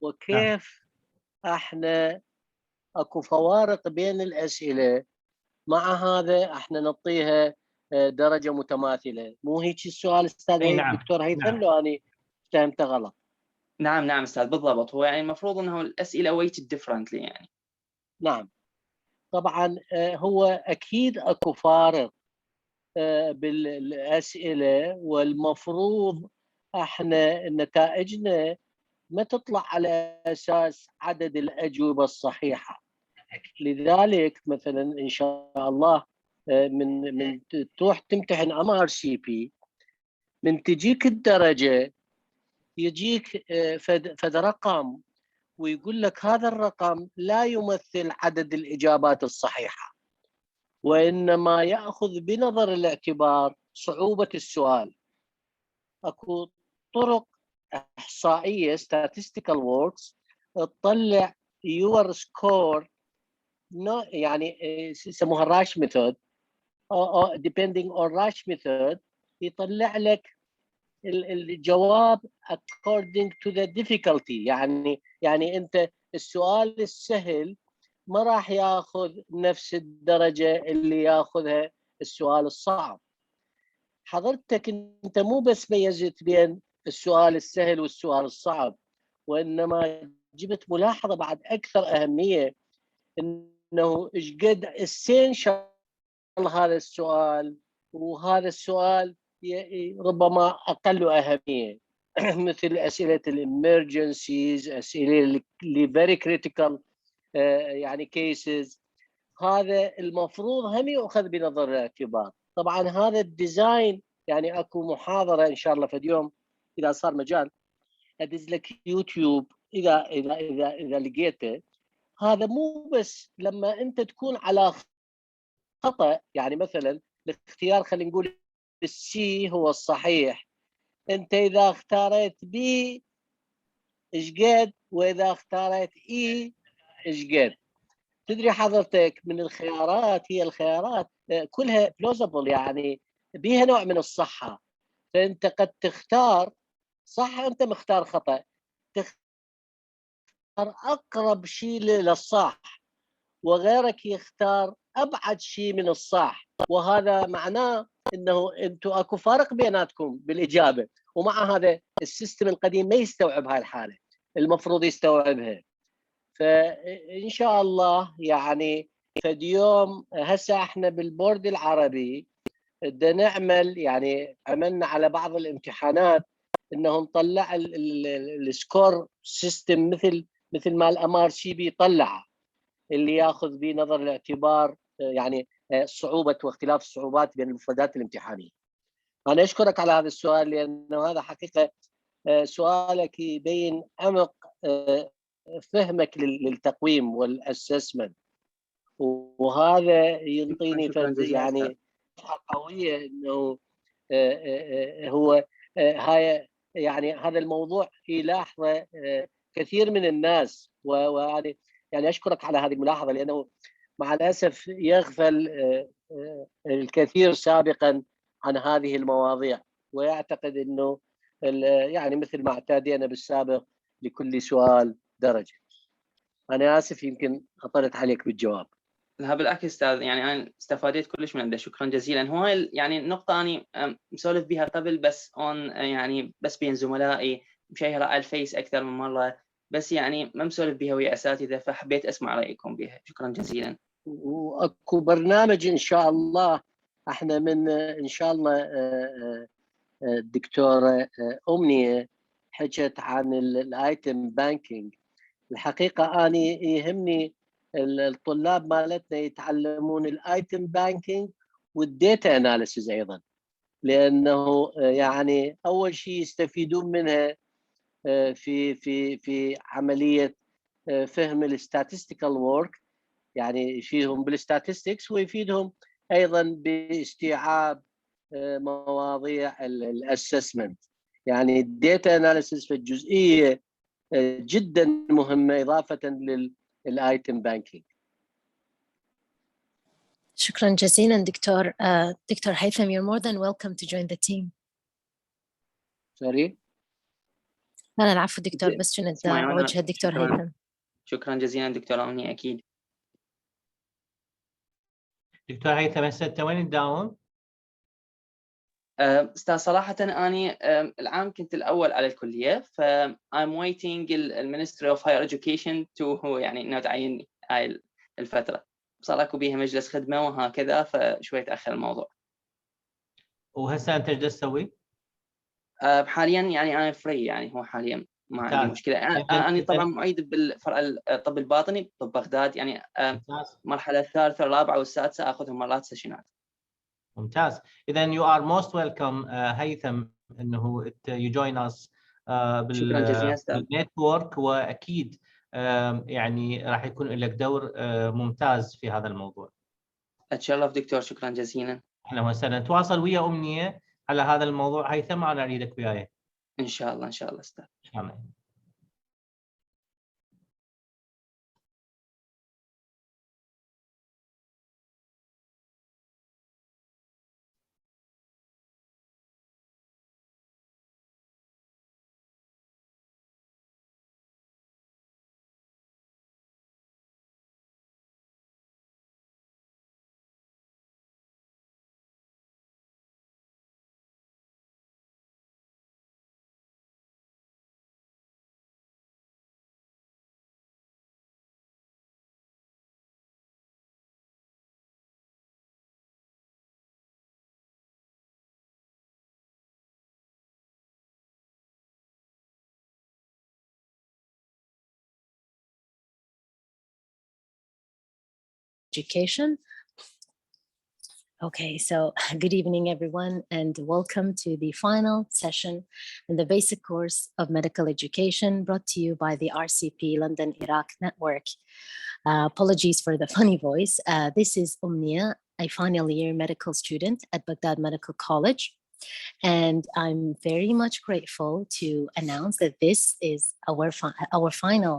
وكيف احنا اكو فوارق بين الاسئله، مع هذا احنا نعطيها درجه متماثله. مو هيك السؤال استاذ نعم. دكتور هيثم؟ نعم. لو اني فهمته غلط. نعم أستاذ، بالضبط. هو يعني المفروض أنه الأسئلة weighted differently يعني. نعم طبعا. هو اكيد اكو فارق بالاسئله، والمفروض احنا نتائجنا ما تطلع على اساس عدد الاجوبه الصحيحه. لذلك مثلا ان شاء الله من تروح تمتحن MRCP، من تجيك الدرجه يجيك فد رقم، ويقول لك هذا الرقم لا يمثل عدد الاجابات الصحيحه، وانما ياخذ بنظر الاعتبار صعوبه السؤال. اكو طرق احصائيه statistical works تطلع your score، يعني يسموها راش ميثود، depending on راش ميثود يطلع لك الجواب according to the difficulty. يعني انت السؤال السهل ما راح ياخذ نفس الدرجه اللي ياخذها السؤال الصعب. حضرتك انت مو بس ميزت بين السؤال السهل والسؤال الصعب، وانما جبت ملاحظه بعد اكثر اهميه، انه ايش قد essential هذا السؤال، وهذا السؤال ربما اقل اهميه مثل اسئله الامرجنسيز، اسئله اللي very critical يعني cases. هذا المفروض هم يؤخذ بنظر الاعتبار. طبعا هذا الديزاين يعني اكو محاضره ان شاء الله في اليوم اذا صار مجال ادز لك يوتيوب اذا لقيته. هذا مو بس لما انت تكون على خطا، يعني مثلا الاختيار خلينا نقول السي هو الصحيح، انت اذا اختاريت بي ايش قد، واذا اختاريت اي ايش قد. تدري حضرتك من الخيارات، هي الخيارات كلها بلوزبل، يعني بيها نوع من الصحة. فأنت قد تختار صح، أنت مختار خطأ، تختار أقرب شيء للصح، وغيرك يختار أبعد شيء من الصح. وهذا معناه أنه أنتم أكو فارق بيناتكم بالإجابة، ومع هذا السيستم القديم ما يستوعب هاي الحالة، المفروض يستوعبها. فإن شاء الله يعني فاليوم هسه احنا بالبورد العربي بدنا نعمل، يعني عملنا على بعض الامتحانات انه نطلع السكور سيستم مثل ما الMRCP طلع، اللي ياخذ بنظر الاعتبار يعني صعوبه واختلاف الصعوبات بين المفردات الامتحانيه. انا اشكرك على هذا السؤال، لانه هذا حقيقه سؤالك يبين عمق فهمك للتقويم والاسسمنت، وهذا ينطيني يعني قويه انه هو هاي يعني هذا الموضوع يلاحظه كثير من الناس. ويعني اشكرك على هذه الملاحظه، لانه مع الاسف يغفل الكثير سابقا عن هذه المواضيع، ويعتقد انه يعني مثل ما اعتادينا بالسابق لكل سؤال درجه. انا اسف يمكن اطلت عليك بالجواب. لا بالعكس استاذ، يعني انا استفاديت كلش من عنده، شكرا جزيلا. هو يعني النقطه اني مسولف بها قبل، بس يعني بس بين زملائي مشيرة على الفيس اكثر من مره، بس يعني ما مسولف بها ويا اساتذه، فحبيت اسمع رايكم بها. شكرا جزيلا. واكو برنامج ان شاء الله احنا من ان شاء الله الدكتوره امنيه حكت عن الايتم بانكينج. الحقيقه انا يهمني الطلاب مالتنا يتعلمون الايتم بانكينج والديتا اناليسيز ايضا، لانه يعني اول شيء يستفيدون منها في عمليه فهم الستاتستيكال وورك، يعني يفيدهم بالستاتستكس، ويفيدهم ايضا باستيعاب مواضيع الاسسمنت. يعني الديتا اناليسيس في الجزئيه جدا مهمه اضافه للايتم بانكينج. شكرا جزيلا دكتور. دكتور هيثم, you're more than welcome to join the team. Sorry. لا العفو دكتور، بس كنت اسمعي، أنا بوجه الدكتور هيثم. شكرا جزيلا دكتورة أمنية. أكيد دكتور هيثم، هسه انت وين تداوم؟ استاذ صراحة أنا العام كنت الأول على الكلية، ف I'm waiting Ministry of Higher Education to هو يعني إنه تعيني هاي الفترة. صار اكو بيها مجلس خدمة وهكذا، فشوي تأخر الموضوع. وهسه انت ايش تسوي؟ حاليا يعني أنا فري، يعني هو حاليا ما عندي مشكلة. أنا طبعا معيد بالفرع الطب الباطني طب بغداد، يعني المرحلة الثالثة والرابعة والسادسة أخذهم مرات سيشنات. ممتاز. إذا you are most welcome هيثم إنه you join us شكرا جزيلا أستاذ. بالنتورك، وأكيد يعني راح يكون لك دور ممتاز في هذا الموضوع. أتشرف دكتور، شكرا جزيلا. أهلا وسهلا. تواصل ويا أمنية على هذا الموضوع هيثم، أنا أريدك وياي. إن شاء الله إن شاء الله أستاذ. إن شاء الله. Education. Okay, so good evening, everyone, and welcome to the final session in the basic course of medical education brought to you by the RCP London Iraq Network. Apologies for the funny voice. This is Umnia, a final year medical student at Baghdad Medical College. And I'm very much grateful to announce that this is our final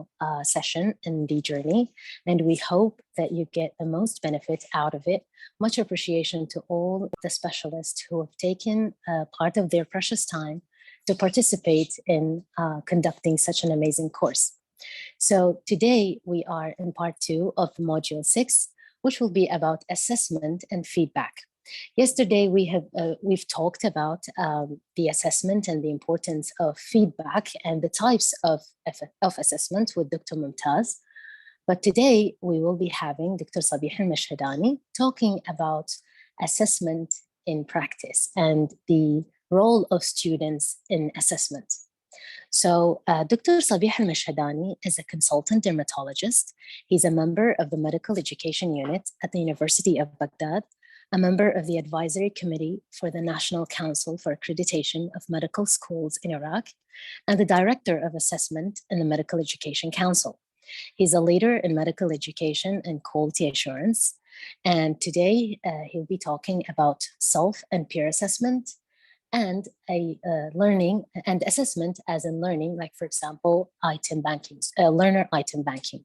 session in the journey, and we hope that you get the most benefit out of it. Much appreciation to all the specialists who have taken part of their precious time to participate in conducting such an amazing course. So today we are in part 2 of module 6, which will be about assessment and feedback. Yesterday, we've talked about the assessment and the importance of feedback and the types of assessment with Dr. Mumtaz. But today, we will be having Dr. Sabih al-Mashhadani talking about assessment in practice and the role of students in assessment. So Dr. Sabih al-Mashhadani is a consultant dermatologist. He's a member of the medical education unit at the University of Baghdad, a member of the advisory committee for the National Council for Accreditation of Medical Schools in Iraq, and the director of assessment in the Medical Education Council. He's a leader in medical education and quality assurance. And today he'll be talking about self and peer assessment and learning and assessment as in learning, like for example, item banking, learner item banking.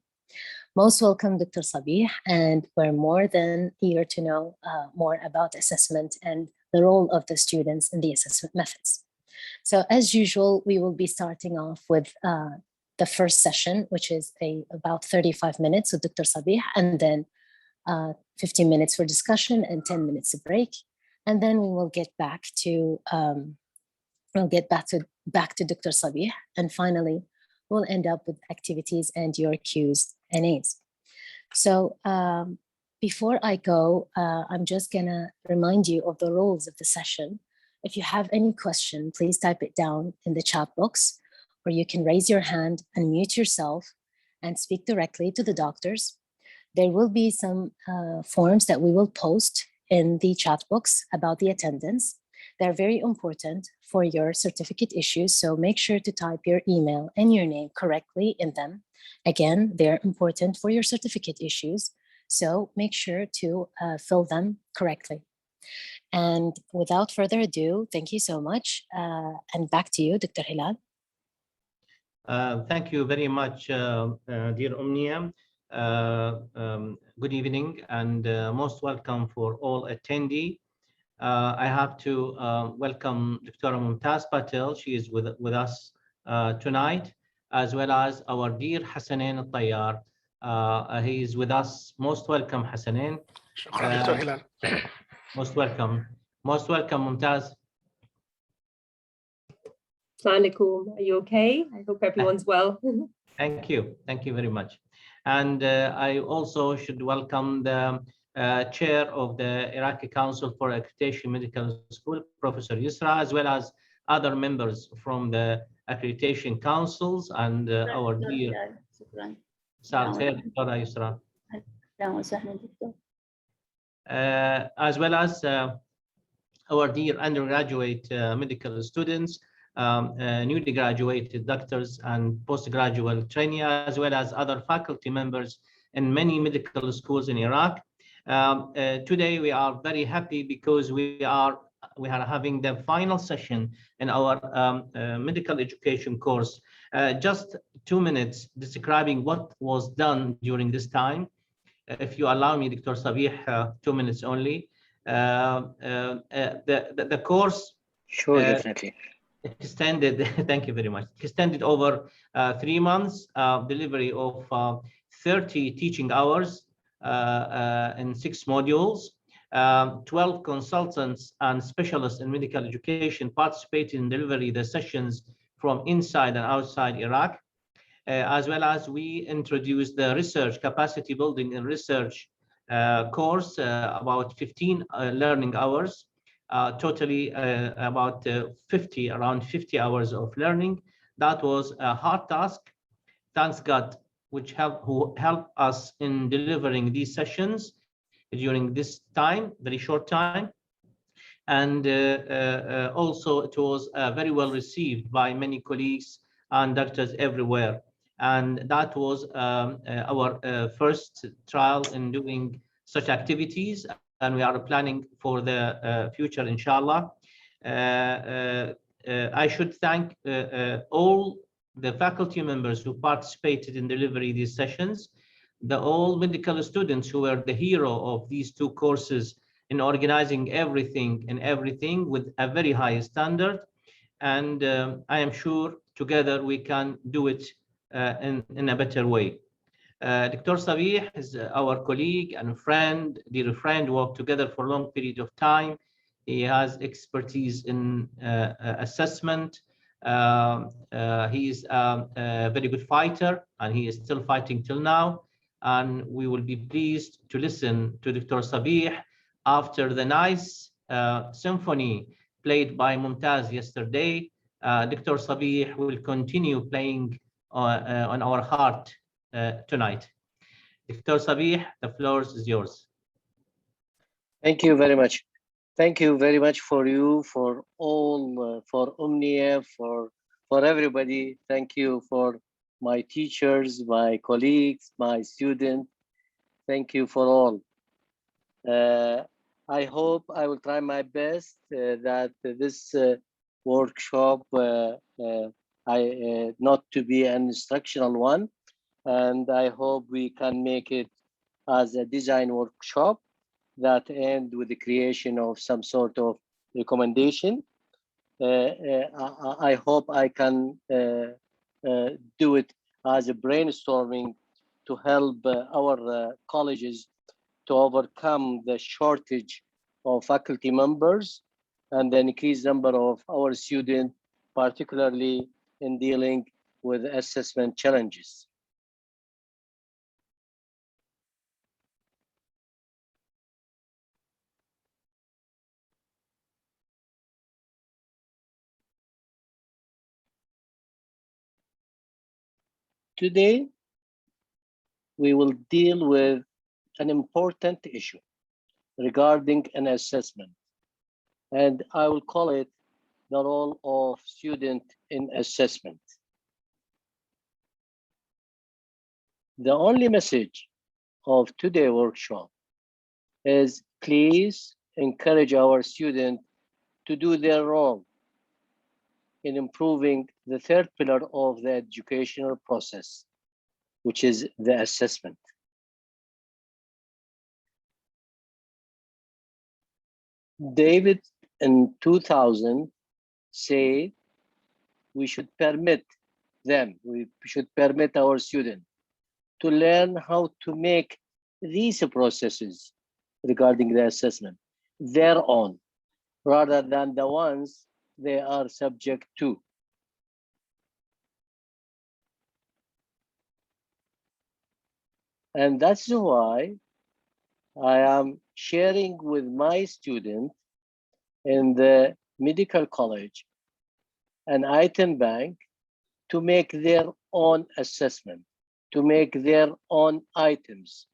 Most welcome, Dr. Sabih, and we're more than eager to know more about assessment and the role of the students in the assessment methods. So as usual, we will be starting off with the first session, which is about 35 minutes with Dr. Sabih, and then 15 minutes for discussion and 10 minutes of break. And then we will get back to Dr. Sabih, and finally, we'll end up with activities and your Q's and A's. So before I go, I'm just gonna remind you of the rules of the session. If you have any question, please type it down in the chat box, or you can raise your hand, unmute yourself, and speak directly to the doctors. There will be some forms that we will post in the chat box about the attendance. They're very important for your certificate issues, so make sure to type your email and your name correctly in them. Again, they're important for your certificate issues, so make sure to fill them correctly. And without further ado, thank you so much. And back to you, Dr. Hilal. Thank you very much, dear Omnia. Good evening and most welcome for all attendees. I have to welcome Dr. Mumtaz Patel. She is with us tonight, as well as our dear Hassanin Al-Tayyar. He is with us. Most welcome, Hassanin. Most welcome. Most welcome, Mumtaz. Assalamualaikum. Are you okay? I hope everyone's well. Thank you. Thank you very much. And I also should welcome the chair of the Iraqi Council for Accreditation Medical School, Professor Yusra, as well as other members from the accreditation councils and our dear Yusra. As well as our dear undergraduate medical students, newly graduated doctors and postgraduate trainees, as well as other faculty members in many medical schools in Iraq. Today we are very happy because we are having the final session in our medical education course. Just 2 minutes describing what was done during this time. If you allow me, Dr. Sabih, 2 minutes only. The course definitely extended, thank you very much, extended over 3 months, delivery of 30 teaching hours in 6 modules. 12 consultants and specialists in medical education participated in delivery the sessions from inside and outside Iraq, as well as we introduced the research capacity building and research course, about 15 learning hours, totally about around 50 hours of learning. That was a hard task. Thanks God, who helped us in delivering these sessions during this time, very short time. And also it was very well received by many colleagues and doctors everywhere. And that was our first trial in doing such activities, and we are planning for the future, inshallah. I should thank all the faculty members who participated in delivering these sessions, all medical students who were the hero of these 2 courses in organizing everything with a very high standard. And I am sure together we can do it in a better way. Dr. Sabih is our colleague and friend, dear friend, worked together for a long period of time. He has expertise in assessment. He is a very good fighter, and he is still fighting till now. And we will be pleased to listen to Dr. Sabih after the nice symphony played by Mumtaz yesterday. Dr. Sabih will continue playing on our heart tonight. Dr. Sabih, the floor is yours. Thank you very much. Thank you very much for you, for all, for Umnia, for everybody. Thank you for my teachers, my colleagues, my students. Thank you for all. I hope I will try my best that this workshop not to be an instructional one, and I hope we can make it as a design workshop that end with the creation of some sort of recommendation. I hope I can do it as a brainstorming to help our colleges to overcome the shortage of faculty members and the increased number of our students, particularly in dealing with assessment challenges. Today, we will deal with an important issue regarding an assessment, and I will call it the role of student in assessment. The only message of today's workshop is please encourage our students to do their role in improving the 3rd pillar of the educational process, which is the assessment. David in 2000 said we should permit them, we should permit our students to learn how to make these processes regarding the assessment their own, rather than the ones they are subject to. And that's why I am sharing with my students in the medical college an item bank to make their own assessment, to make their own items,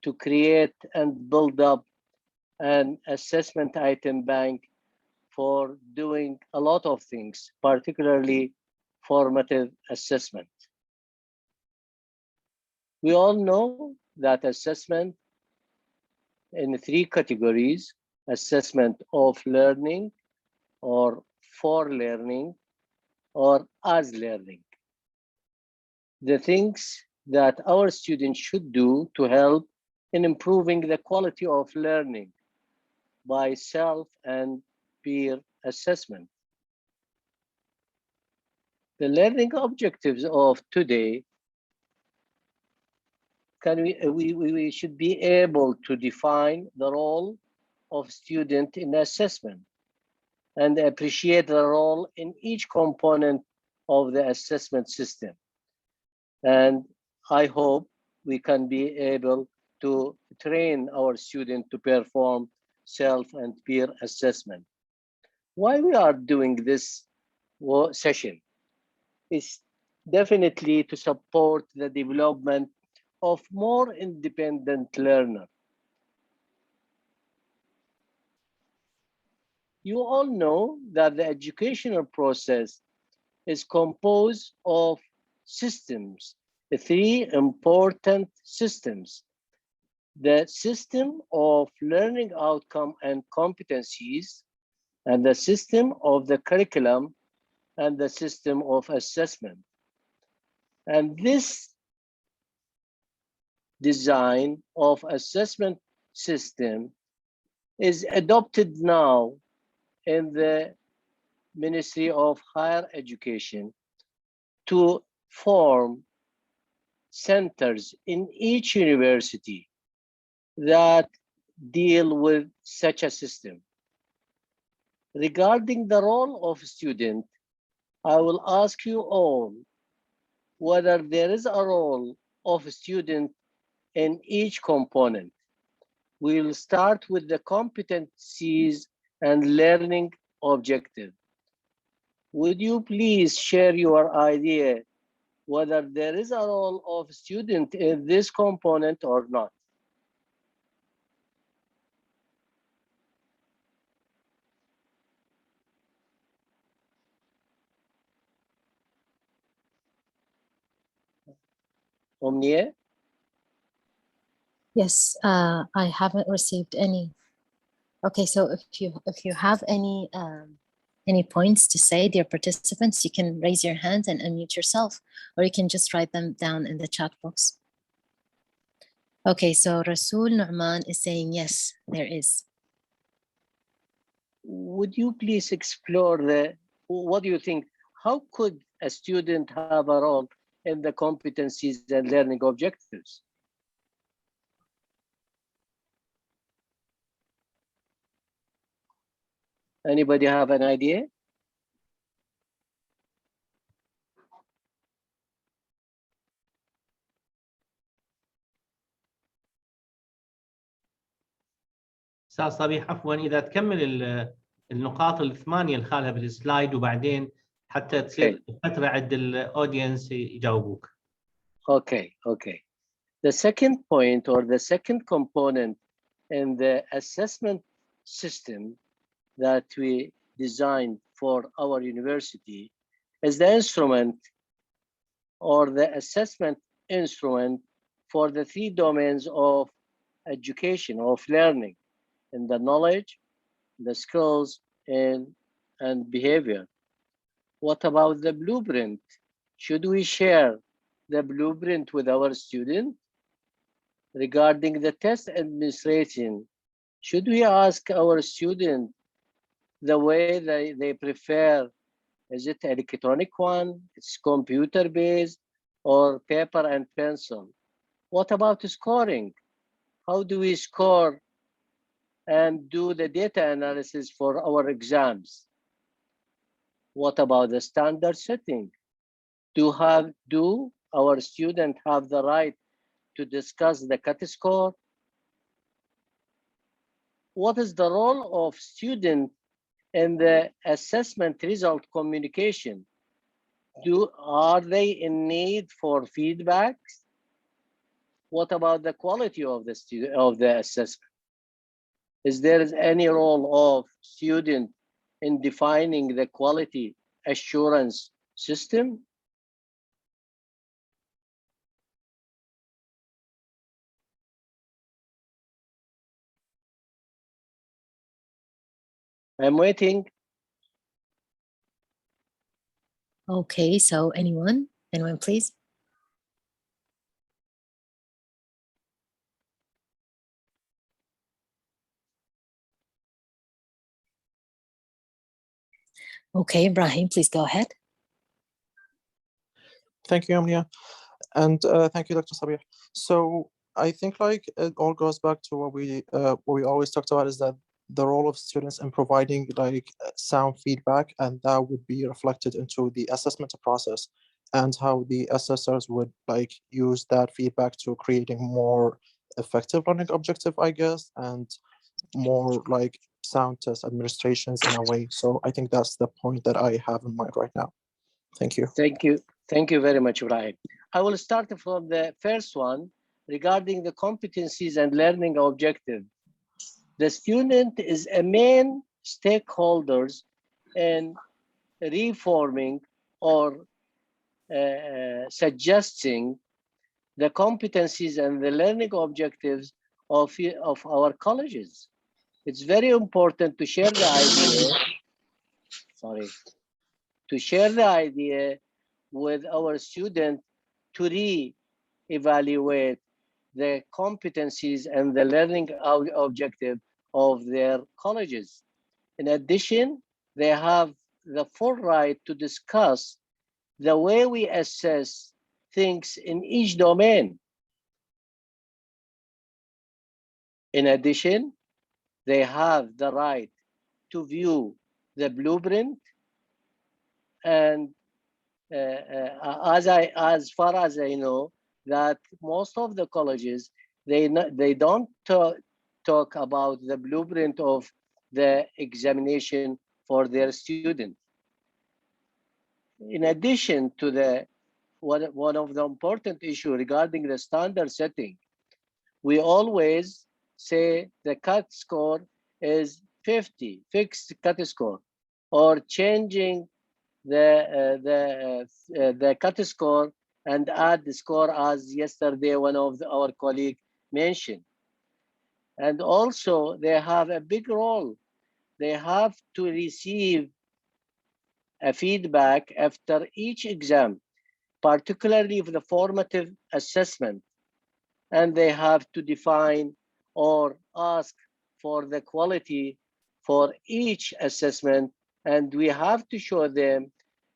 to create and build up an assessment item bank for doing a lot of things, particularly formative assessment. We all know that assessment in 3 categories: assessment of learning, or for learning, or as learning. The things that our students should do to help in improving the quality of learning by self and peer assessment. The learning objectives of today, we should be able to define the role of student in assessment and appreciate the role in each component of the assessment system. And I hope we can be able to train our students to perform self and peer assessment. Why we are doing this session is definitely to support the development of more independent learner. You all know that the educational process is composed of systems, the 3 important systems: the system of learning outcome and competencies, and the system of the curriculum, and the system of assessment. And this design of assessment system is adopted now in the Ministry of Higher Education to form centers in each university that deal with such a system. Regarding the role of student, I will ask you all whether there is a role of student in each component. We'll start with the competencies and learning objective. Would you please share your idea whether there is a role of student in this component or not? Omnia? Yes, I haven't received any. Okay, so if you have any points to say, dear participants, you can raise your hand and unmute yourself, or you can just write them down in the chat box. Okay, so Rasul Nu'man is saying yes, there is. Would you please explore what do you think? How could a student have a role in the competencies and learning objectives? Anybody have an idea? استاذ صبيح عفوا اذا تكمل النقاط الثمانيه اللي خالها بالسلايد وبعدين حتى تصير فتره عند الاودينس يجاوبوك. Okay. The second point, or the second component in the assessment system that we designed for our university is the instrument, or the assessment instrument, for the 3 domains of education, of learning, in the knowledge, the skills, and behavior. What about the blueprint? Should we share the blueprint with our students? Regarding the test administration, should we ask our students the way they prefer Is it an electronic one? It's computer-based or paper and pencil? What about scoring? How do we score and do the data analysis for our exams? What about the standard setting? Do our students have the right to discuss the cut score? What is the role of student in the assessment result communication? Are they in need for feedback? What about the quality of the assessment? Is there any role of student in defining the quality assurance system? I'm waiting. Okay, so anyone please? Okay, Ibrahim, please go ahead. Thank you, Amnia. And thank you, Dr. Sabih. So I think like it all goes back to what we always talked about, is that the role of students in providing like sound feedback, and that would be reflected into the assessment process, and how the assessors would like use that feedback to creating more effective learning objective, I guess, and more like sound test administrations in a way. So I think that's the point that I have in mind right now. Thank you. Thank you. Thank you very much, Ibrahim. I will start from the first one regarding the competencies and learning objective. The student is a main stakeholders in reforming or suggesting the competencies and the learning objectives of our colleges. It's very important to share the idea, to share the idea with our students to re-evaluate the competencies and the learning objective of their colleges. In addition, they have the full right to discuss the way we assess things in each domain. In addition, they have the right to view the blueprint, and as far as I know, that most of the colleges, they don't talk about the blueprint of the examination for their students. In addition to the one of the important issues regarding the standard setting, we always say the cut score is 50, fixed cut score, or changing the cut score and add the score, as yesterday one of our colleagues mentioned. And also they have a big role. They have to receive a feedback after each exam, particularly for the formative assessment, and they have to define or ask for the quality for each assessment, and we have to show them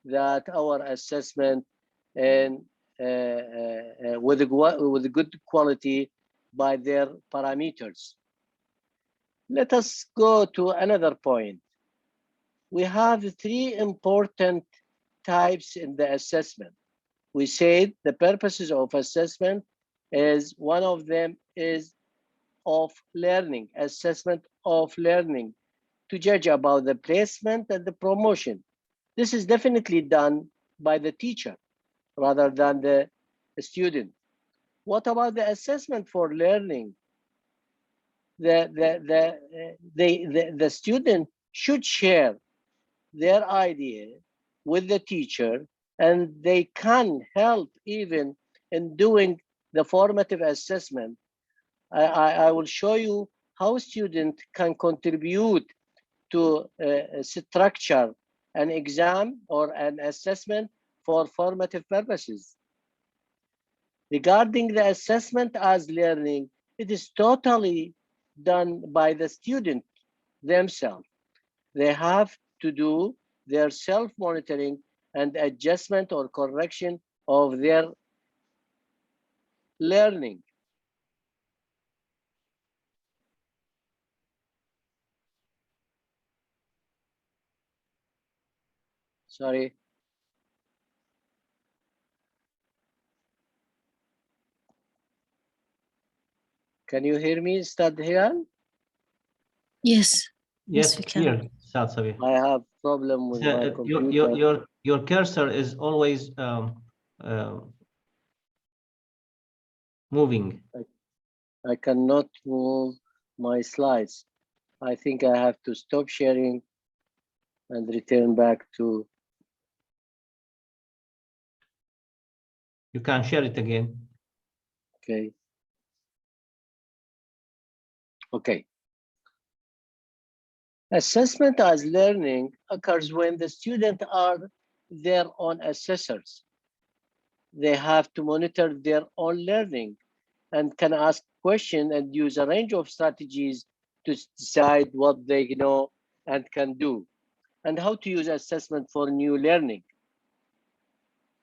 that our assessment and with a good quality by their parameters. Let us go to another point. We have three important types in the assessment. We said the purposes of assessment is, one of them is of learning, assessment of learning, to judge about the placement and the promotion. This is definitely done by the teacher rather than the student. What about the assessment for learning? The student should share their idea with the teacher, and they can help even in doing the formative assessment. I will show you how students can contribute to structure an exam or an assessment for formative purposes. Regarding the assessment as learning, it is totally done by the student themselves. They have to do their self-monitoring and adjustment or correction of their learning. Sorry. Can you hear me, Ustad Hilal? Yes. Yes, we can. clear, Ustad Sabih. I have problem with my computer. Your cursor is always moving. I cannot move my slides. I think I have to stop sharing and return back to. You can share it again. Okay. Okay. Assessment as learning occurs when the students are their own assessors. They have to monitor their own learning and can ask questions and use a range of strategies to decide what they know and can do, and how to use assessment for new learning.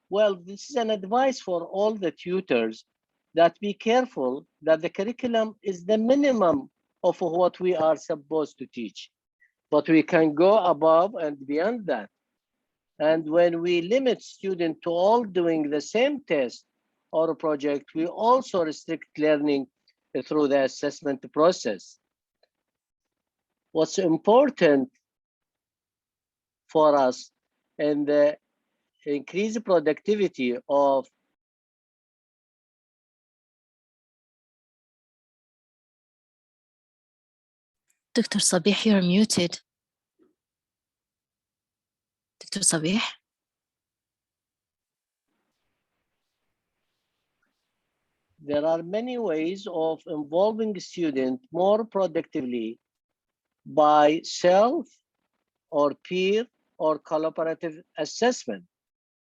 Well, this is an advice for all the tutors that be careful that the curriculum is the minimum of what we are supposed to teach, but we can go above and beyond that. And when we limit students to all doing the same test or project, we also restrict learning through the assessment process. What's important for us in the increased productivity of Dr. Sabih, you're muted. Dr. Sabih? there are many ways of involving students more productively by self or peer or collaborative assessment.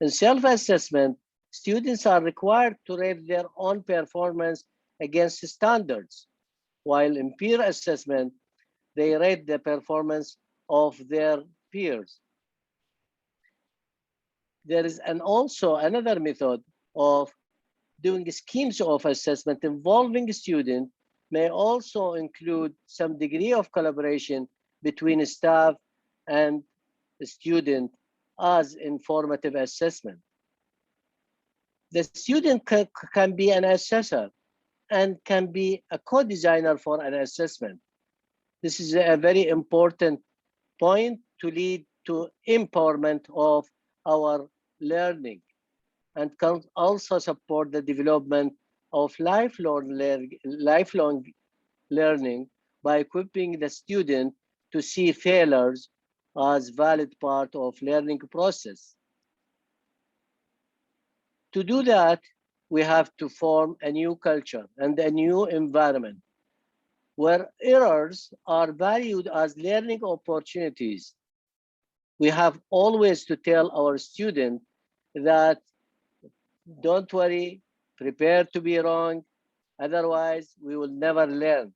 In self-assessment, students are required to rate their own performance against standards, while in peer assessment, they rate the performance of their peers. There is also another method of doing schemes of assessment involving students may also include some degree of collaboration between staff and the student as informative assessment. The student can be an assessor and can be a co-designer for an assessment. This is a very important point to lead to empowerment of our learning and can also support the development of lifelong learning by equipping the student to see failures as valid part of learning process. To do that, we have to form a new culture and a new environment where errors are valued as learning opportunities. We have always to tell our students that don't worry, prepare to be wrong, otherwise we will never learn.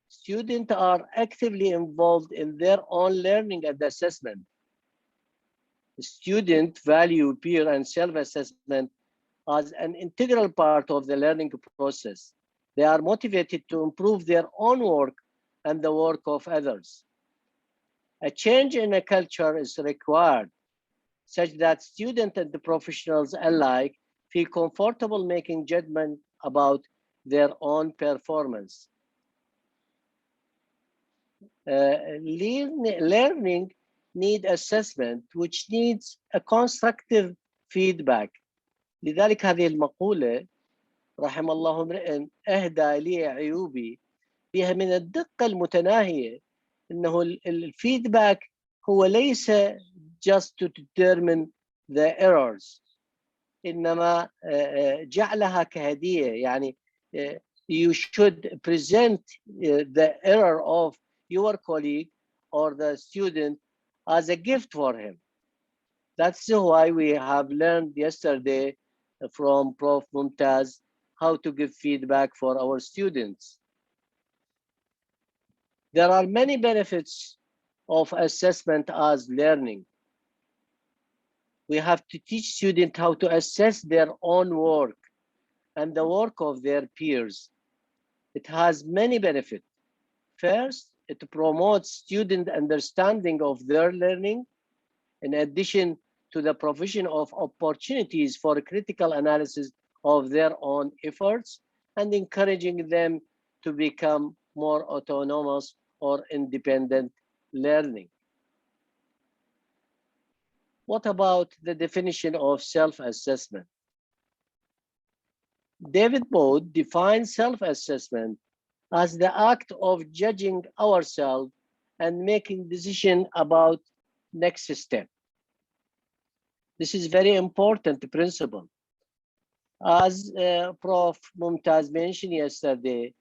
Students are actively involved in their own learning and assessment. Students value peer and self-assessment as an integral part of the learning process. They are motivated to improve their own work and the work of others. A change in a culture is required such that students and the professionals alike feel comfortable making judgment about their own performance. Learning needs assessment, which needs a constructive feedback. لذلك هذه المقولة رحم الله امرئ أهدى لي عيوبي فيها من الدقة المتناهية إنه الفيدباك هو ليس just to determine the errors إنما جعلها كهدية يعني you should present the error of your colleague or the student as a gift for him. That's why we have learned yesterday from Prof. Mumtaz how to give feedback for our students. There are many benefits of assessment as learning. We have to teach students how to assess their own work and the work of their peers. It has many benefits. First, it promotes student understanding of their learning, in addition to the provision of opportunities for critical analysis of their own efforts and encouraging them to become more autonomous or independent learning. What about the definition of self-assessment? David Bode defines self-assessment as the act of judging ourselves and making decisions about next step. This is very important principle. As Prof. Mumtaz mentioned yesterday,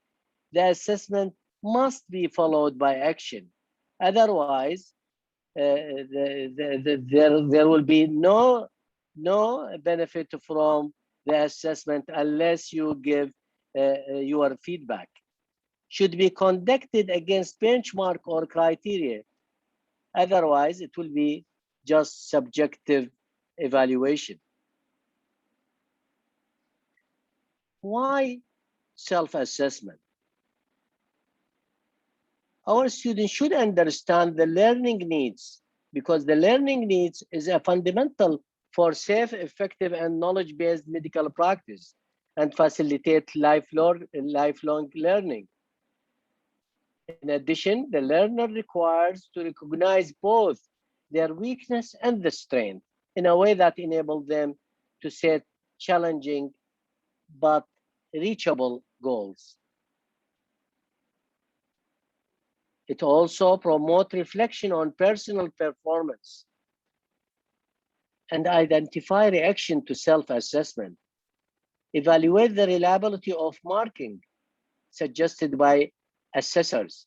the assessment must be followed by action. Otherwise, there will be no benefit from the assessment unless you give your feedback. Should be conducted against benchmark or criteria. Otherwise, it will be just subjective evaluation. Why self-assessment? Our students should understand the learning needs, because the learning needs is a fundamental for safe, effective, and knowledge-based medical practice and facilitate lifelong learning. In addition, the learner requires to recognize both their weakness and the strength in a way that enables them to set challenging but reachable goals. It also promotes reflection on personal performance and identify reaction to self-assessment. Evaluate the reliability of marking suggested by assessors.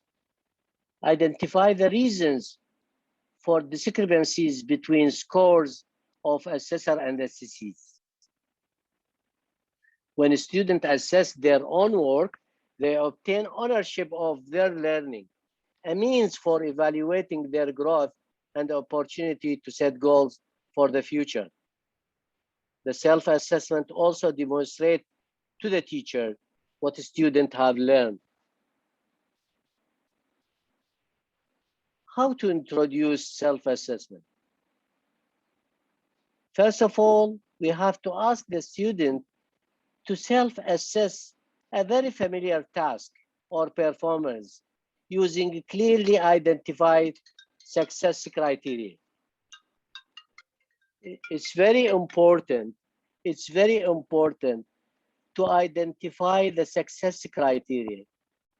Identify the reasons for discrepancies between scores of assessor and assessees. When students assess their own work, they obtain ownership of their learning, a means for evaluating their growth and the opportunity to set goals for the future. The self-assessment also demonstrates to the teacher what students have learned. How to introduce self-assessment? First of all, we have to ask the student to self-assess a very familiar task or performance using clearly identified success criteria. It's very important to identify the success criteria.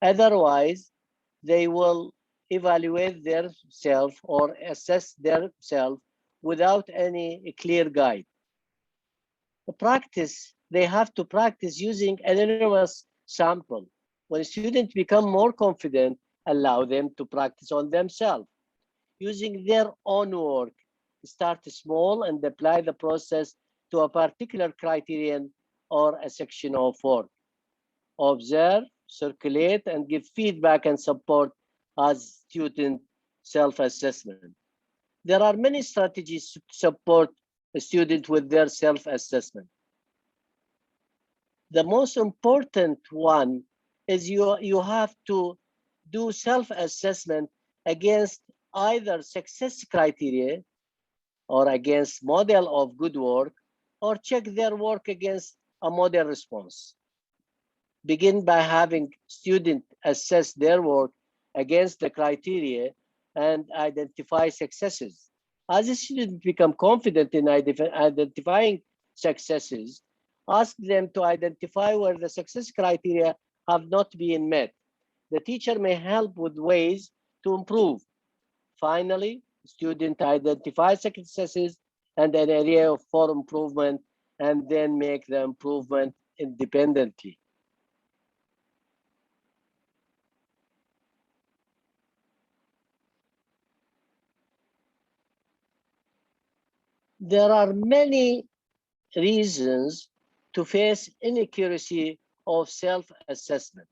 Otherwise, they will evaluate themselves or assess themselves without any clear guide. They have to practice using anonymous sample. When students become more confident, allow them to practice on themselves. Using their own work, start small and apply the process to a particular criterion or a section of work. Observe, circulate, and give feedback and support as student self-assessment. There are many strategies to support a student with their self-assessment. The most important one is you have to do self-assessment against either success criteria or against model of good work, or check their work against a model response. Begin by having students assess their work against the criteria and identify successes. As the students become confident in identifying successes, ask them to identify where the success criteria have not been met. The teacher may help with ways to improve. Finally, students identify successes and an area for improvement and then make the improvement independently. There are many reasons to face inaccuracy of self-assessment.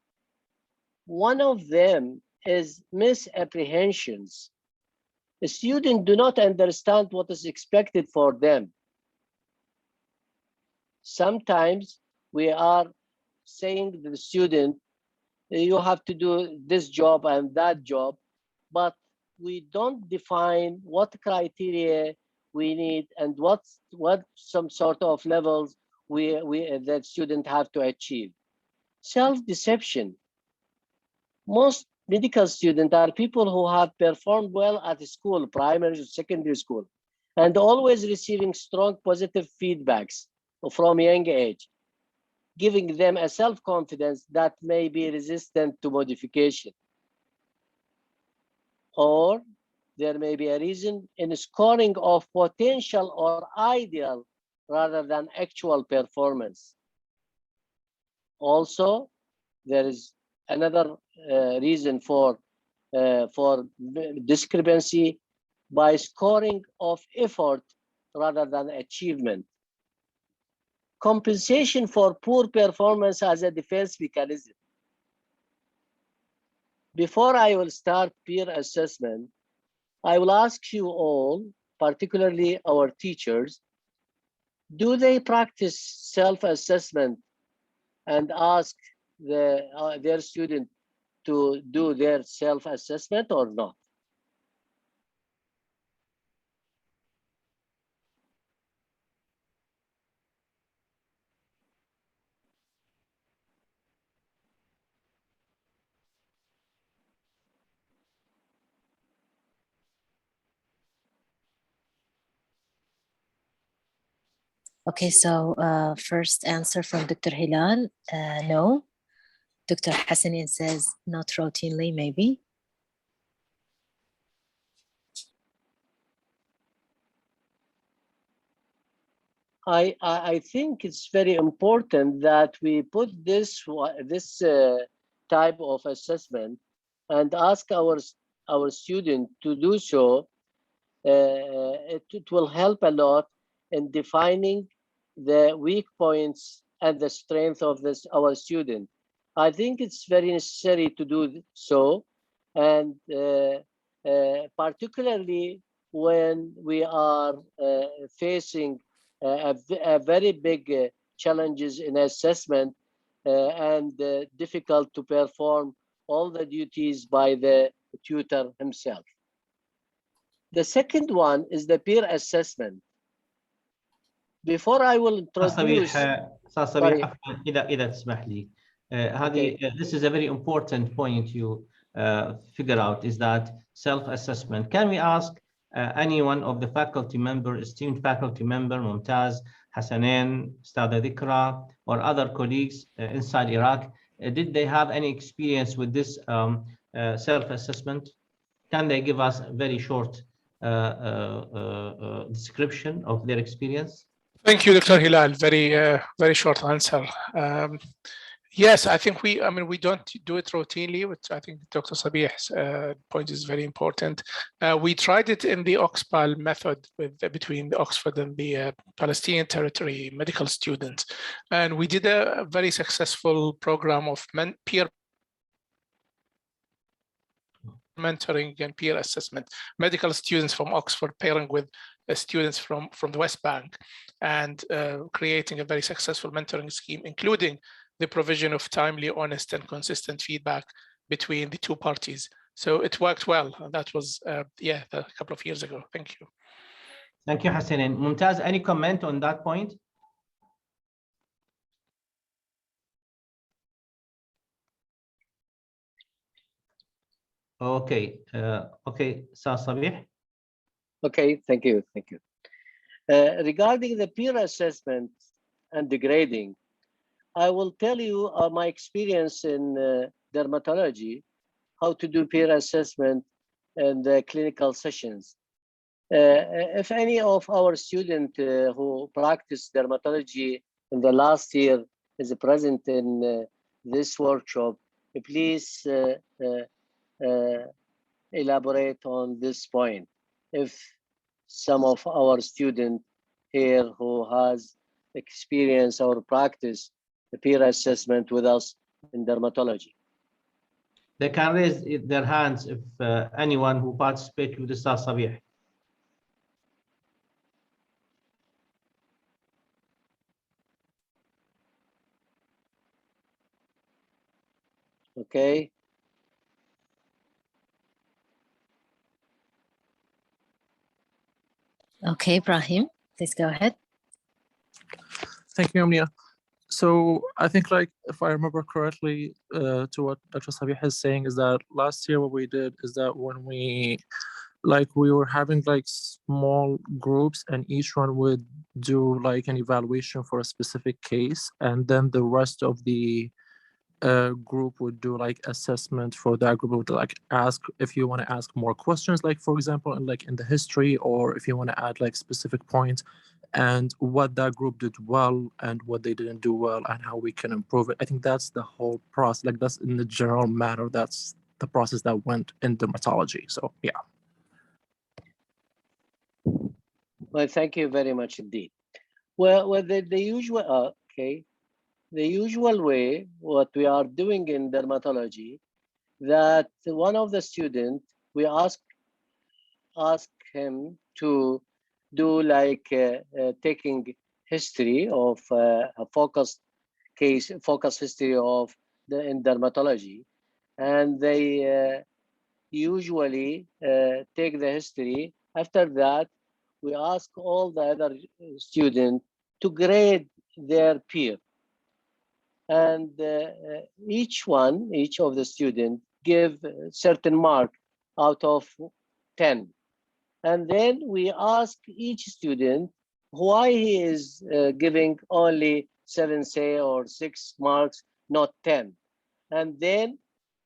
One of them is misapprehensions. The students do not understand what is expected for them. Sometimes we are saying to the student, you have to do this job and that job, but we don't define what criteria we need and what some sort of levels that students have to achieve. Self-deception. Most medical students are people who have performed well at school, primary or secondary school, and always receiving strong positive feedbacks from a young age, giving them a self-confidence that may be resistant to modification. Or there may be a reason in scoring of potential or ideal rather than actual performance. Also, there is another reason for discrepancy by scoring of effort rather than achievement. Compensation for poor performance as a defense mechanism. Before I will start peer assessment, I will ask you all, particularly our teachers, do they practice self-assessment and ask their student to do their self-assessment or not? Okay, so first answer from Dr. Hilal, no. Dr. Hassanin says not routinely, maybe. I think it's very important that we put this type of assessment and ask our student to do so. It will help a lot in defining the weak points and the strength of our student. I think it's very necessary to do so, and particularly when we are facing a very big challenges in assessment and difficult to perform all the duties by the tutor himself. The second one is the peer assessment. Before I will introduce... صبيح عفوا إذا تسمح لي هذه this is a very important point you figure out is that self-assessment. Can we ask any one of the faculty member, esteemed faculty member, Mumtaz, Hassanin, Stada Dhikra, or other colleagues inside Iraq, did they have any experience with this self-assessment? Can they give us a very short description of their experience? Thank you, Dr. Hilal. Very short answer. Yes, I think we don't do it routinely, which I think Dr. Sabih's point is very important. We tried it in the Oxpal method between the Oxford and the Palestinian territory medical students. And we did a very successful program of peer mentoring and peer assessment, medical students from Oxford pairing with students from the West Bank, and creating a very successful mentoring scheme, including the provision of timely, honest, and consistent feedback between the two parties. So it worked well. And that was, a couple of years ago. Thank you. Thank you, Hassanin. Mumtaz, any comment on that point? Okay, Sabih. Okay, thank you. Regarding the peer assessment and the grading, I will tell you my experience in dermatology, how to do peer assessment and the clinical sessions. If any of our students who practice dermatology in the last year is present in this workshop, please elaborate on this point. If some of our students here who has experience or practice the peer assessment with us in dermatology. They can raise their hands if anyone who participated with Ustaz Sabih. Okay. Okay, Ibrahim, please go ahead. Thank you, Amnia. So I think, like, if I remember correctly, to what Dr. Sabih is saying, is that last year what we did is that when we were having like small groups, and each one would do like an evaluation for a specific case, and then the rest of the group would do like assessment for that group, would like ask if you want to ask more questions, like for example like in the history, or if you want to add like specific points and what that group did well and what they didn't do well and how we can improve it. I think that's the whole process. Like that's in the general matter, that's the process that went in dermatology. So yeah. Well, thank you very much indeed. Well, the usual the usual way what we are doing in dermatology, that one of the students, we ask him to do like taking history of a focus history of in dermatology, and they usually take the history. After that, we ask all the other students to grade their peer, and each of the students give a certain mark out of 10. And then we ask each student why he is giving only 7, say, or 6 marks, not 10. And then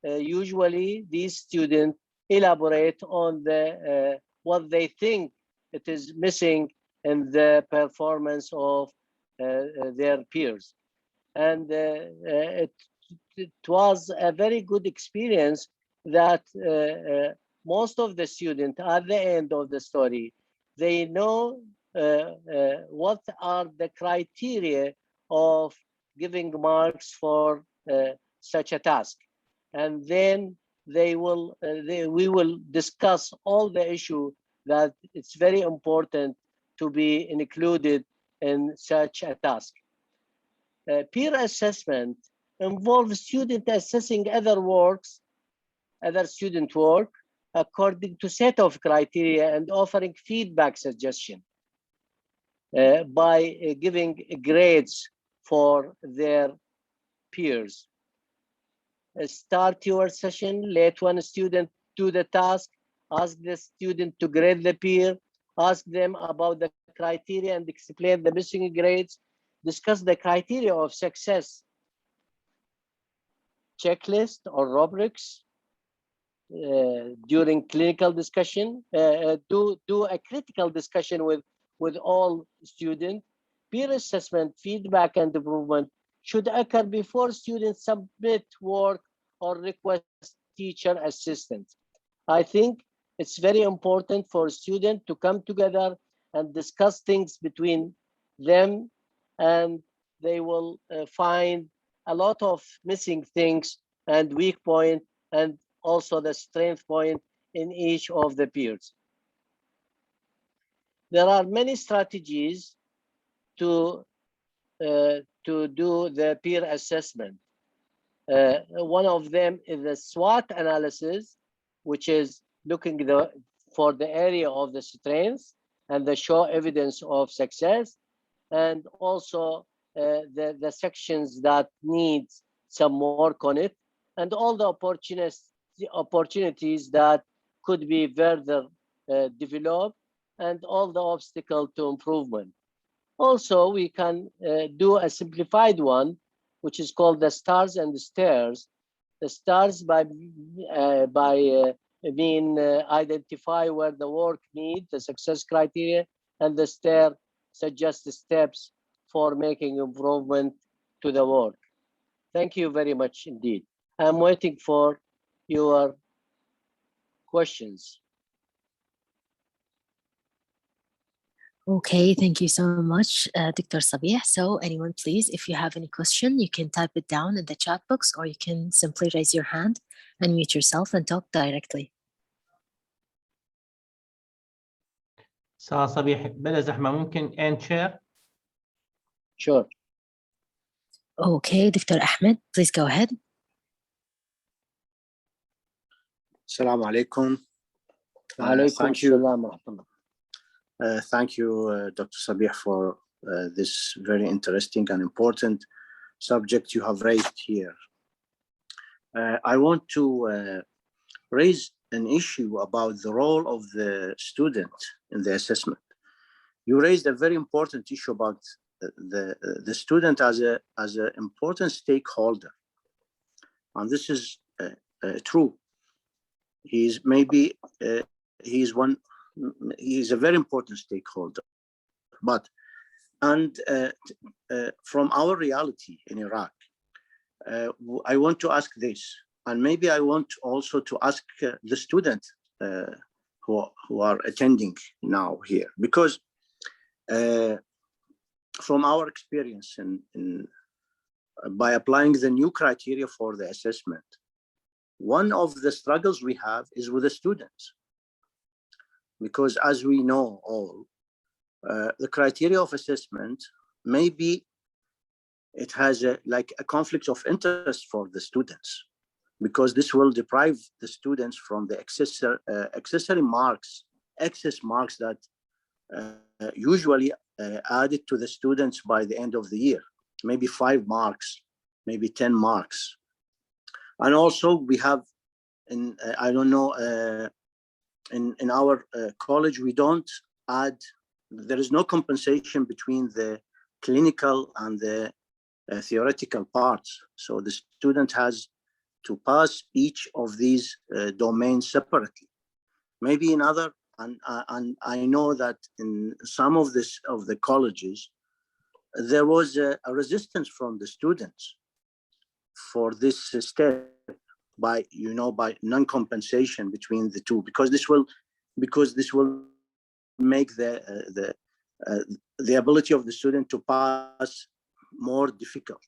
usually these students elaborate on the what they think it is missing in the performance of their peers. And it was a very good experience that most of the students at the end of the story, they know what are the criteria of giving marks for such a task. And then we will discuss all the issue that it's very important to be included in such a task. Peer assessment involves student assessing other student work according to set of criteria and offering feedback suggestion by giving grades for their peers. Start your session, let one student do the task, ask the student to grade the peer, ask them about the criteria and explain the missing grades, discuss the criteria of success, checklist or rubrics, during clinical discussion, do a critical discussion with all students. Peer assessment, feedback, and improvement should occur before students submit work or request teacher assistance. I think it's very important for students to come together and discuss things between them, and they will find a lot of missing things and weak point, and also the strength point in each of the peers. There are many strategies to do the peer assessment. One of them is the SWOT analysis, which is looking for the area of the strengths and the show evidence of success, and also the sections that need some work on it, and all the opportunities that could be further developed, and all the obstacles to improvement. Also, we can do a simplified one, which is called the stars and the stairs. The stars identify where the work needs the success criteria, and the stair suggest the steps for making improvement to the work. Thank you very much indeed. I'm waiting for your questions. Okay, thank you so much, Dr. Sabih. So anyone, please, if you have any question, you can type it down in the chat box, or you can simply raise your hand Unmute yourself and talk directly. أستاذ صبيح بلا زحمة ممكن end share. Sure. Okay, Dr. Ahmed, please go ahead. Assalamu alaikum. Alaikum assalam wa rahmatullah. Thank you, Dr. Sabih, for this very interesting and important subject you have raised here. I want to raise an issue about the role of the student in the assessment. You raised a very important issue about the student as an important stakeholder, and this is true. He's a very important stakeholder, but from our reality in Iraq, I want to ask this, and maybe I want also to ask the students who are attending now here, because from our experience by applying the new criteria for the assessment, one of the struggles we have is with the students, because as we know all, the criteria of assessment, maybe it has a conflict of interest for the students, because this will deprive the students from the accessory marks, excess marks that usually added to the students by the end of the year, maybe 5 marks, maybe 10 marks. And also we have, I don't know, in our college, we don't add, there is no compensation between the clinical and the theoretical parts. So the student has to pass each of these domains separately. Maybe in other, and I know that in some of the colleges, there was a resistance from the students for this step by non-compensation between the two, because this will make the ability of the student to pass more difficult.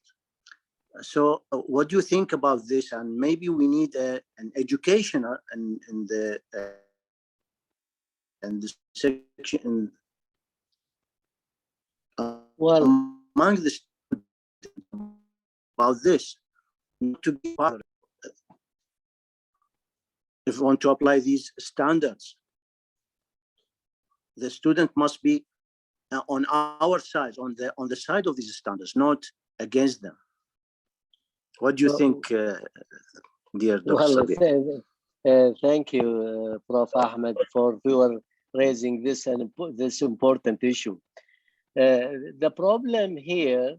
So what do you think about this? And maybe we need an education in the section among the students about this, to be part of it. If we want to apply these standards, the student must be on our side, on the side of these standards, not against them. What do you think, dear Dr. Sabih? Thank you, Prof. Ahmed, for your raising this important issue. The problem here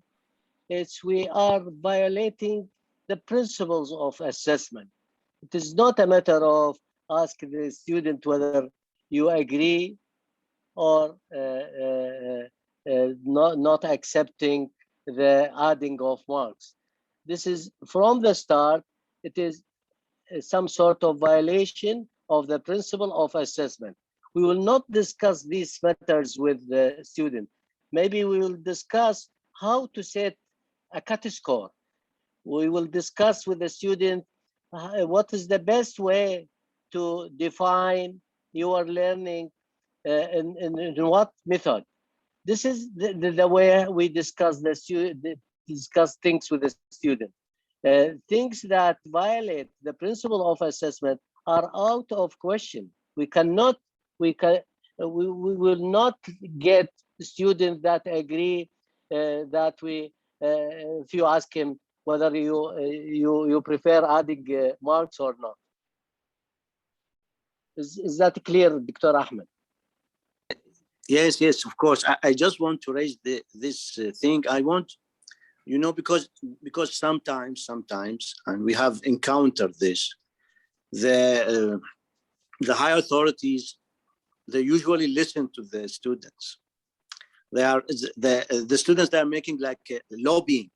is we are violating the principles of assessment. It is not a matter of asking the student whether you agree or not accepting the adding of marks. This is from the start, it is some sort of violation of the principle of assessment. We will not discuss these matters with the student. Maybe we will discuss how to set a cut score. We will discuss with the student what is the best way to define your learning in what method. This is the way we discuss discuss things with the student. Things that violate the principle of assessment are out of question. We will not get students that agree that if you ask him whether you prefer adding marks or not. Is that clear, Dr. Ahmed? Yes, of course. I just want to raise this thing. I want, because sometimes, and we have encountered this, the high authorities, they usually listen to the students. They are the students. They are making like lobbying.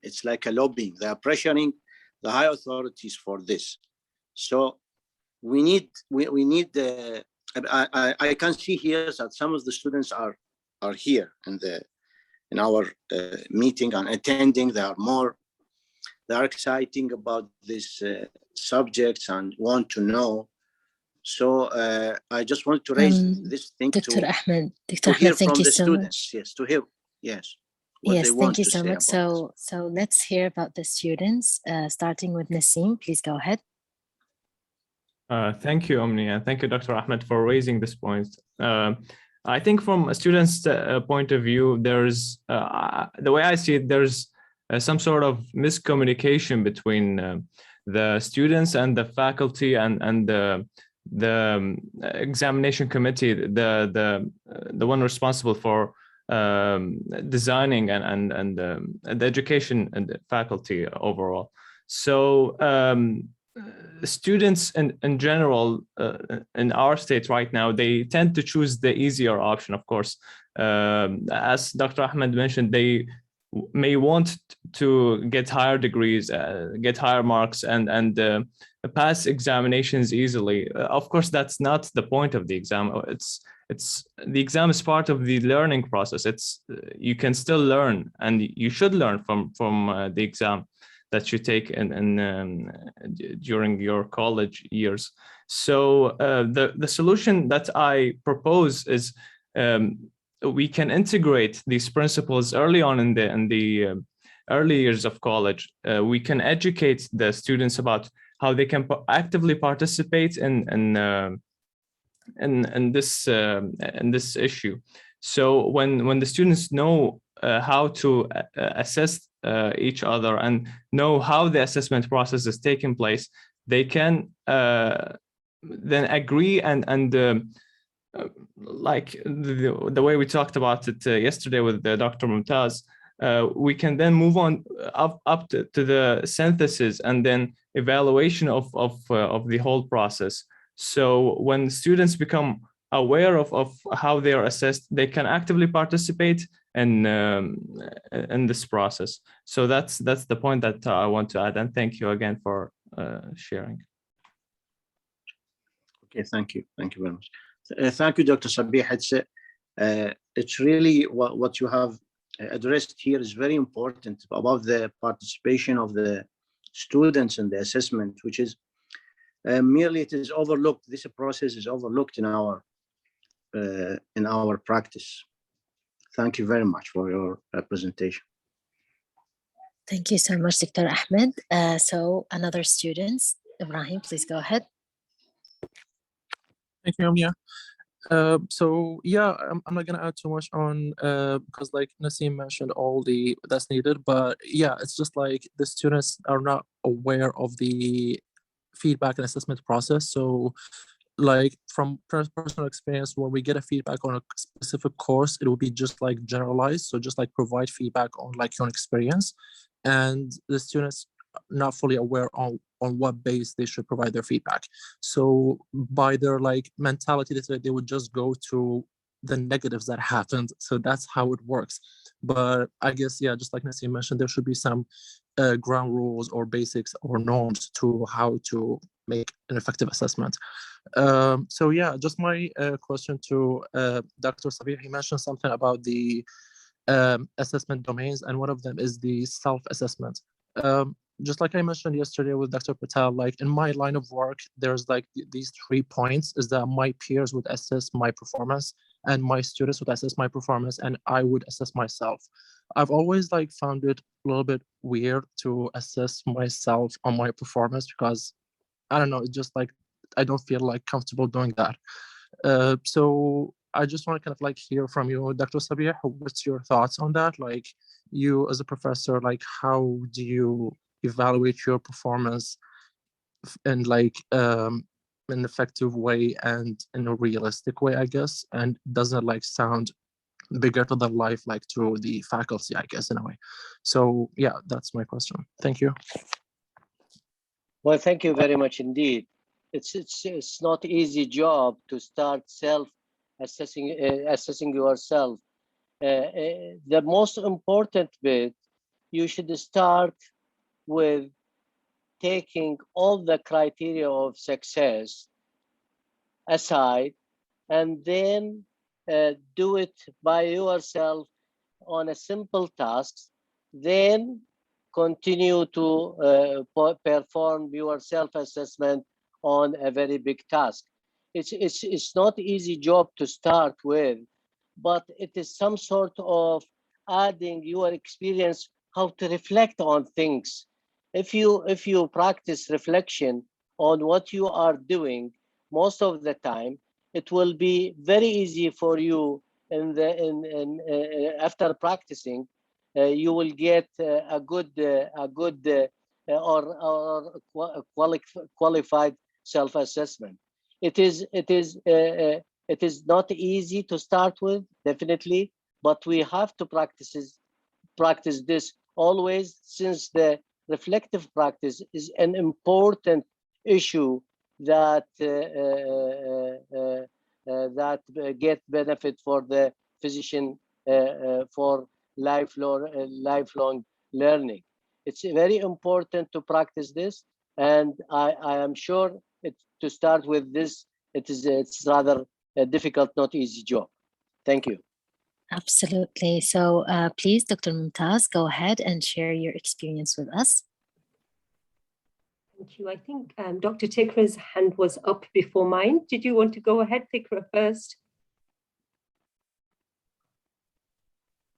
It's like a lobbying. They are pressuring the high authorities for this. So we need I can see here that some of the students are here in our meeting and attending. They are more they are exciting about these subjects and want to know. So I just want to raise this thing Dr. Ahmed, to hear thank from you the so students. much. Yes, to hear, yes, what they Yes, want thank you to so say much. about this. So let's hear about the students, starting with Nassim. Please go ahead. Thank you, Omni, and thank you, Dr. Ahmed, for raising this point. I think from a student's point of view, there's, the way I see it, there's some sort of miscommunication between the students and the faculty and the examination committee, the one responsible for designing and the education and the faculty overall. So students in general in our state right now, they tend to choose the easier option, of course. As Dr. Ahmed mentioned, they may want to get higher degrees, get higher marks, and pass examinations easily. Of course, that's not the point of the exam. It's the exam is part of the learning process. It's you can still learn, and you should learn from the exam that you take during your college years. So the solution that I propose is we can integrate these principles early on in the early years of college. We can educate the students about how they can actively participate in this issue. So when the students know how to assess each other and know how the assessment process is taking place, they can then agree and like the way we talked about it yesterday with Dr. Mumtaz, we can then move on up to the synthesis and then evaluation of the whole process. So when students become aware of how they are assessed, they can actively participate in this process. So that's the point that I want to add, and thank you again for sharing. Okay, thank you very much. Thank you, Dr. Sabih. It's really what you have addressed here is very important about the participation of the students in the assessment, which is merely it is overlooked. This process is overlooked in our practice. Thank you very much for your presentation. Thank you so much, Dr. Ahmed. So another student, Ibrahim, please go ahead. Thank you, Amia. So yeah, I'm not gonna add too much on because like Nassim mentioned all that's needed, but yeah, it's just like the students are not aware of the feedback and assessment process. So like from personal experience, when we get a feedback on a specific course, it will be just like generalized. So just like provide feedback on like your experience, and the students not fully aware on what base they should provide their feedback. So by their like mentality, they would just go to the negatives that happened. So that's how it works. But I guess, yeah, just like Nassim mentioned, there should be some ground rules or basics or norms to how to make an effective assessment. So yeah, just my question to Dr. Sabir, he mentioned something about the assessment domains, and one of them is the self-assessment. Just like I mentioned yesterday with Dr. Patel, like in my line of work, there's like these 3 points is that my peers would assess my performance and my students would assess my performance and I would assess myself. I've always like found it a little bit weird to assess myself on my performance because I don't know, it's just like, I don't feel like comfortable doing that. So I just want to kind of like hear from you, Dr. Sabir, what's your thoughts on that? Like you as a professor, like how do you evaluate your performance in like an effective way and in a realistic way, I guess, and doesn't like sound bigger to the life like to the faculty, I guess, in a way. So yeah, that's my question. Thank you. Well, thank you very much indeed. It's not easy job to start assessing yourself. The most important bit, you should start with taking all the criteria of success aside and then do it by yourself on a simple task, then continue to perform your self-assessment on a very big task. It's not easy job to start with, but it is some sort of adding your experience, how to reflect on things. If you practice reflection on what you are doing most of the time, it will be very easy for you after practicing. You will get a good qualified self-assessment. It is not easy to start with, definitely, but we have to practice this always, since the reflective practice is an important issue that get benefit for the physician for lifelong learning. It's very important to practice this, and I am sure to start with this, it's rather a difficult, not easy job. Thank you. Absolutely. So please, Dr. Mumtaz, go ahead and share your experience with us. Thank you. I think Dr. Tikra's hand was up before mine. Did you want to go ahead, Tikra, first?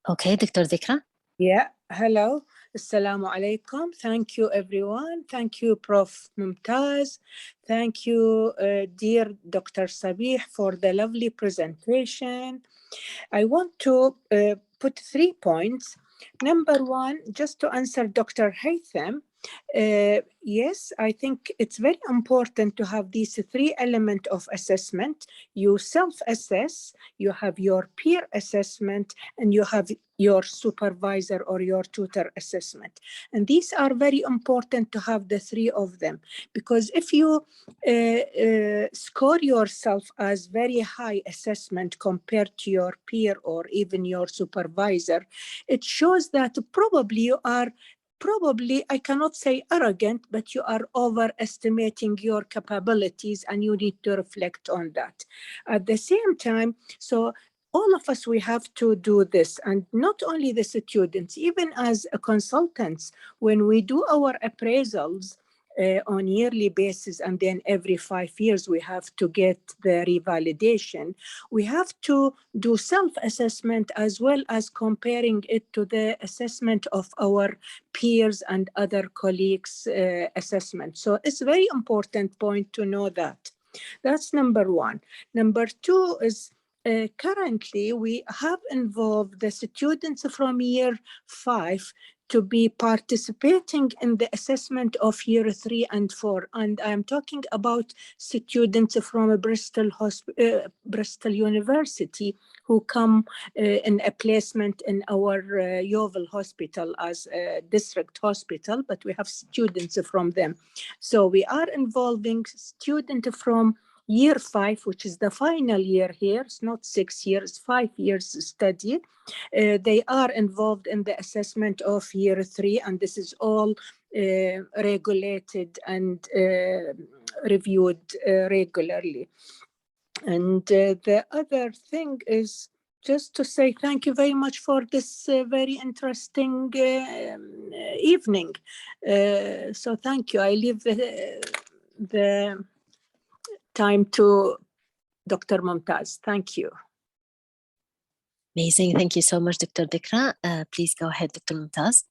Okay, Dr. Dikra. Yeah, hello. Assalamu alaikum. Thank you, everyone. Thank you, Prof. Mumtaz. Thank you, dear Dr. Sabih, for the lovely presentation. I want to put 3 points. Number one, just to answer Dr. Haytham, yes, I think it's very important to have these 3 elements of assessment. You self-assess, you have your peer assessment, and you have your supervisor or your tutor assessment. And these are very important to have the 3 of them, because if you score yourself as very high assessment compared to your peer or even your supervisor, it shows that probably you are I cannot say arrogant, but you are overestimating your capabilities, and you need to reflect on that. At the same time, so all of us, we have to do this, and not only the students, even as consultants, when we do our appraisals on yearly basis, and then every 5 years we have to get the revalidation, we have to do self-assessment as well as comparing it to the assessment of our peers and other colleagues' assessment. So it's a very important point to know that. That's number one. Number two is currently we have involved the students from year 5 to be participating in the assessment of year 3 and 4. And I'm talking about students from Bristol University who come in a placement in our Yeovil Hospital as a district hospital, but we have students from them. So we are involving students from year 5, which is the final year here. It's not 6 years, 5 years study. They are involved in the assessment of year 3, and this is all regulated and reviewed regularly. And the other thing is just to say thank you very much for this very interesting evening. So thank you. I leave the time to Dr. Mumtaz. Thank you. Amazing. Thank you so much, Dr. Dikra. Please go ahead, Dr. Mumtaz.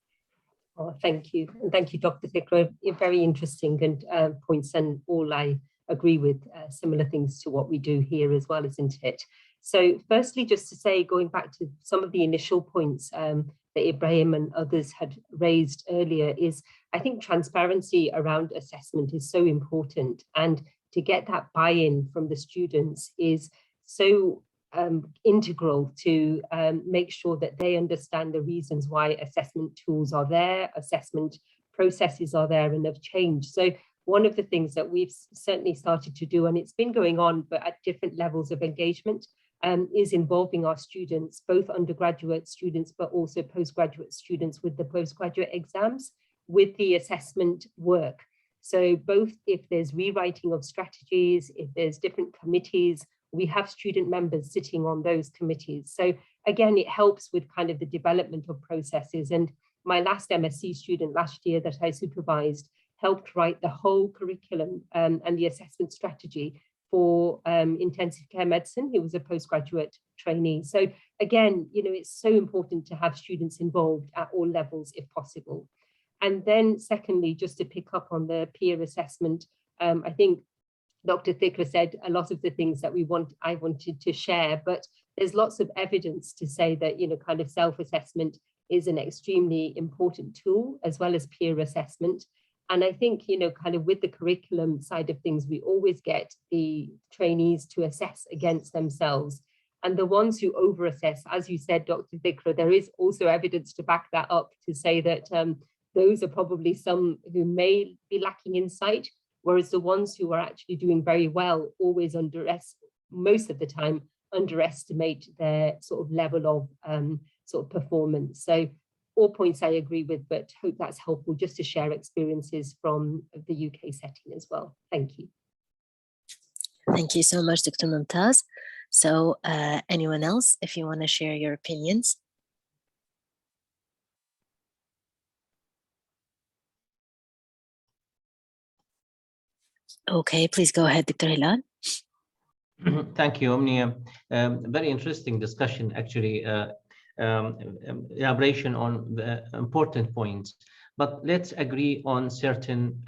Oh, thank you. And thank you, Dr. Dikra. Very interesting and points, and all I agree with similar things to what we do here as well, isn't it? So firstly, just to say, going back to some of the initial points that Ibrahim and others had raised earlier, is I think transparency around assessment is so important, and to get that buy-in from the students is so integral to make sure that they understand the reasons why assessment tools are there, assessment processes are there and have changed. So one of the things that we've certainly started to do, and it's been going on, but at different levels of engagement, is involving our students, both undergraduate students, but also postgraduate students with the postgraduate exams, with the assessment work. So both if there's rewriting of strategies, if there's different committees, we have student members sitting on those committees. So again, it helps with kind of the development of processes. And my last MSc student last year that I supervised helped write the whole curriculum and the assessment strategy for intensive care medicine. He was a postgraduate trainee. So again, you know, it's so important to have students involved at all levels if possible. And then secondly, just to pick up on the peer assessment, I think Dr. Thikra said a lot of the things that I wanted to share, but there's lots of evidence to say that, you know, kind of self-assessment is an extremely important tool as well as peer assessment. And I think, you know, kind of with the curriculum side of things, we always get the trainees to assess against themselves. And the ones who over-assess, as you said, Dr. Thikra, there is also evidence to back that up to say that those are probably some who may be lacking insight, whereas the ones who are actually doing very well always most of the time underestimate their sort of level of sort of performance. So all points I agree with, but hope that's helpful just to share experiences from the UK setting as well. Thank you. Thank you so much, Dr. Mumtaz. So anyone else, if you want to share your opinions? Okay, please go ahead, Dr. Hilal. Thank you, Omnia. Very interesting discussion, actually. Elaboration on the important points, but let's agree on certain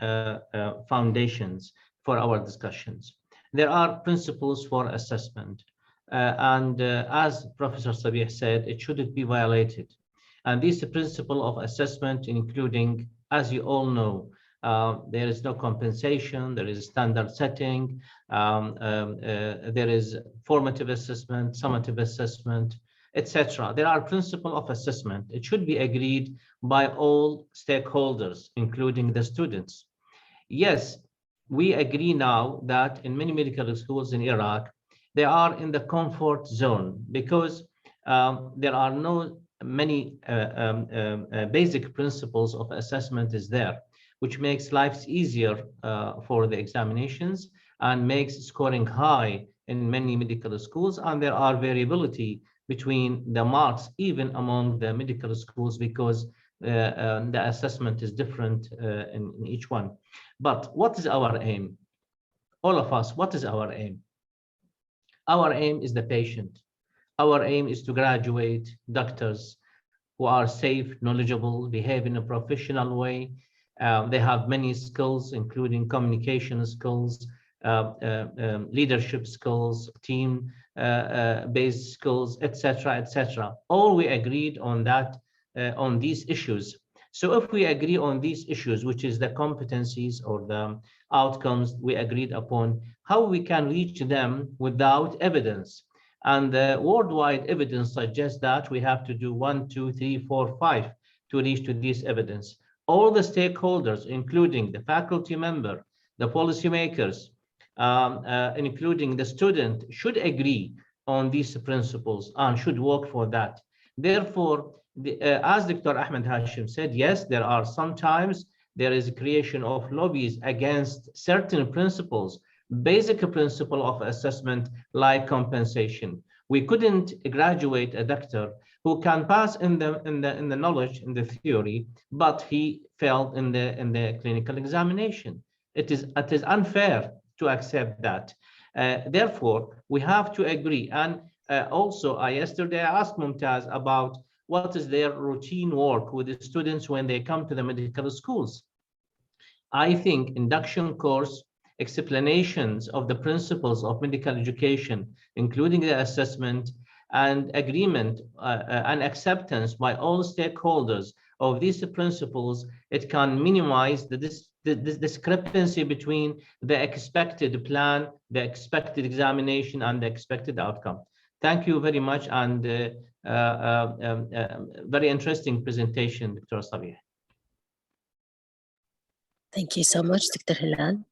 foundations for our discussions. There are principles for assessment, and as Professor Sabih said, it shouldn't be violated. And this principle of assessment, including, as you all know, there is no compensation, there is standard setting, there is formative assessment, summative assessment, etc. There are principles of assessment. It should be agreed by all stakeholders, including the students. Yes, we agree now that in many medical schools in Iraq, they are in the comfort zone because there are no many basic principles of assessment is there, which makes lives easier for the examinations and makes scoring high in many medical schools. And there are variability between the marks, even among the medical schools, because the assessment is different in each one. But what is our aim? All of us, what is our aim? Our aim is the patient. Our aim is to graduate doctors who are safe, knowledgeable, behave in a professional way. They have many skills, including communication skills, leadership skills, team-based skills, etc., etc. All we agreed on that, on these issues. So if we agree on these issues, which is the competencies or the outcomes we agreed upon, how we can reach them without evidence. And the worldwide evidence suggests that we have to do 1, 2, 3, 4, 5 to reach to this evidence. All the stakeholders, including the faculty member, the policymakers, including the student, should agree on these principles and should work for that. Therefore, as Dr. Ahmed Hashim said, yes, there are sometimes there is a creation of lobbies against certain principles, basic principle of assessment like compensation. We couldn't graduate a doctor who can pass in the knowledge, in the theory, but he failed in the clinical examination. It is unfair to accept that. Therefore, we have to agree. And also, yesterday I asked Mumtaz about what is their routine work with the students when they come to the medical schools. I think induction course, explanations of the principles of medical education, including the assessment, and agreement and acceptance by all stakeholders of these principles, it can minimize the discrepancy between the expected plan, the expected examination, and the expected outcome. Thank you very much, and very interesting presentation, Dr. Sabih. Thank you so much, Dr. Hilal.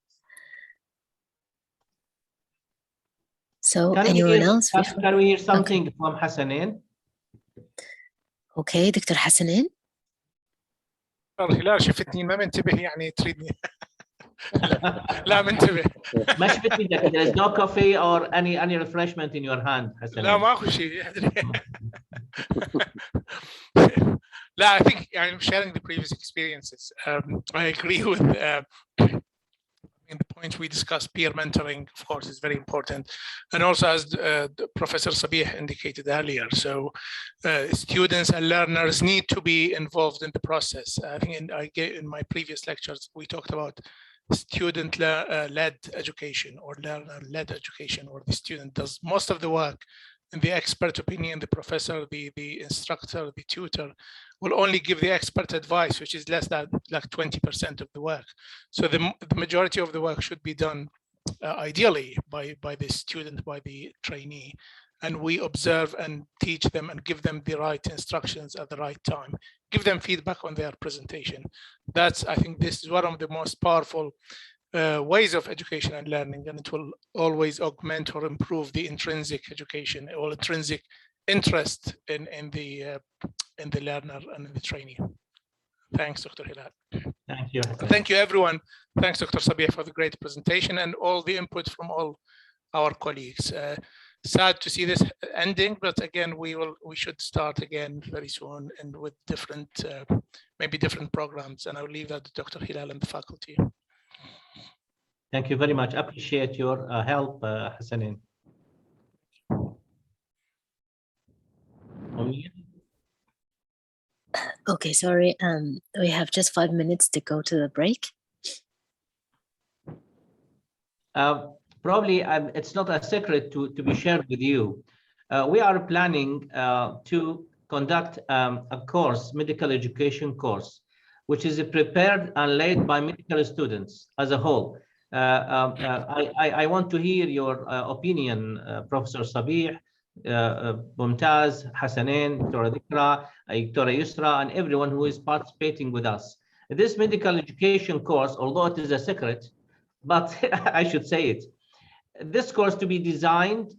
So anyone else? Can we hear something from Hassanin? Okay, Dr. Hassanin. الهلال شفتني ما منتبه يعني تريدني. لا منتبه. ما شفت ايدك. There is no coffee or any refreshment in your hand, Hassanin. لا ماكو شيء. No, I think I'm sharing the previous experiences. I agree with in the points we discussed. Peer mentoring, of course, is very important, and also as Professor Sabih indicated earlier. So students and learners need to be involved in the process. I think in my previous lectures we talked about student-led education or learner-led education, or the student does most of the work, and the expert opinion, the professor, the instructor, the tutor will only give the expert advice, which is less than like 20% of the work. So the majority of the work should be done ideally by the student, by the trainee, and we observe and teach them and give them the right instructions at the right time, give them feedback on their presentation. I think this is one of the most powerful ways of education and learning, and it will always augment or improve the intrinsic education or intrinsic interest in the learner and in the trainee. Thanks, Dr. Hilal. Thank you. Thank you, everyone. Thanks, Dr. Sabih, for the great presentation and all the input from all our colleagues. Sad to see this ending, but again, we should start again very soon and with different, maybe different programs. And I'll leave that to Dr. Hilal and the faculty. Thank you very much. Appreciate your help, Hassanin. Okay, sorry. We have just 5 minutes to go to the break. Probably it's not a secret to be shared with you. We are planning to conduct a course, medical education course, which is prepared and led by medical students as a whole. I want to hear your opinion, Professor Sabih, Mumtaz, Hassanin, Dr. Dikra, Dr. Yusra, and everyone who is participating with us. This medical education course, although it is a secret, but I should say it, this course to be designed,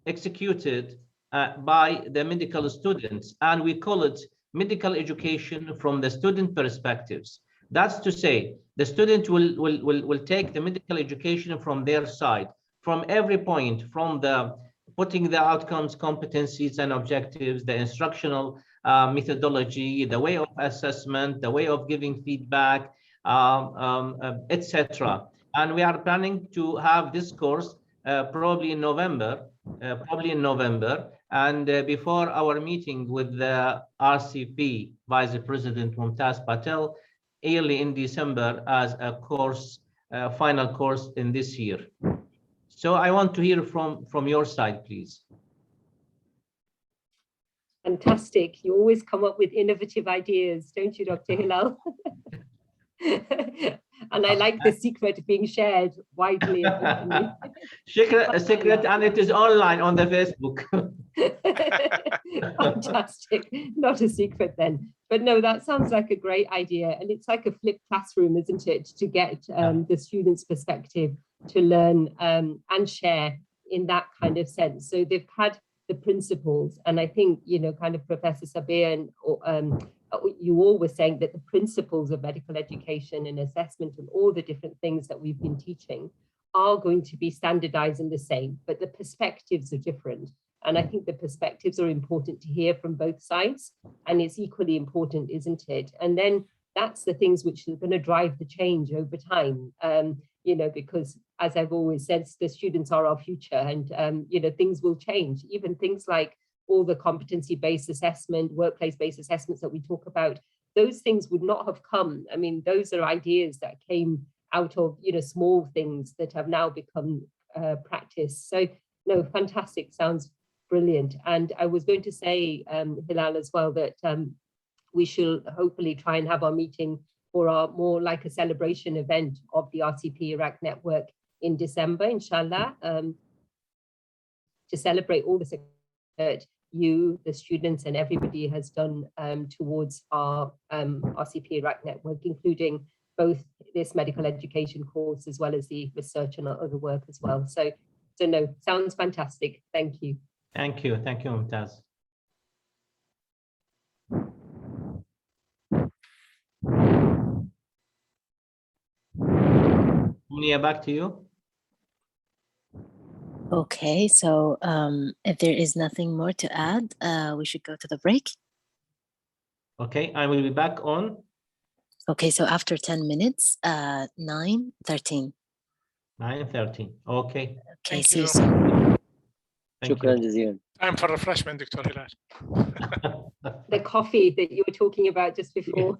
executed by the medical students, and we call it medical education from the student perspectives. That's to say, the student will take the medical education from their side, from every point, from the putting the outcomes, competencies, and objectives, the instructional methodology, the way of assessment, the way of giving feedback, etc. And we are planning to have this course probably in November, and before our meeting with the RCP Vice President Mumtaz Patel, early in December as a course, final course in this year. So I want to hear from your side, please. Fantastic. You always come up with innovative ideas, don't you, Dr. Hilal? And I like the secret being shared widely. Secret, and it is online on the Facebook. Fantastic. Not a secret then. But no, that sounds like a great idea. And it's like a flipped classroom, isn't it? To get the students' perspective, to learn and share in that kind of sense. So they've had the principles. And I think, you know, kind of Professor Sabir and you all were saying that the principles of medical education and assessment and all the different things that we've been teaching are going to be standardized and the same, but the perspectives are different. And I think the perspectives are important to hear from both sides, and it's equally important, isn't it? And then that's the things which are going to drive the change over time, you know, because as I've always said, the students are our future, and, you know, things will change, even things like all the competency-based assessment, workplace-based assessments that we talk about, those things would not have come. I mean, those are ideas that came out of, you know, small things that have now become practice. So, no, fantastic, sounds brilliant. And I was going to say, Hilal, as well, that we should hopefully try and have our meeting for our more like a celebration event of the RCP Iraq network in December, inshallah, to celebrate all the success that you, the students, and everybody has done towards our RCP Iraq network, including both this medical education course as well as the research and other work as well. So no, sounds fantastic. Thank you. Thank you, Mumtaz. Munia, back to you. Okay, so if there is nothing more to add, we should go to the break. Okay, I will be back on Okay, so after 10 minutes, 9:13. 9:13. Okay. Okay, Thank see you you. soon. Thank شكرا you. جزيلا. Time for refreshment, Dr. Hilal. The coffee that you were talking about just before.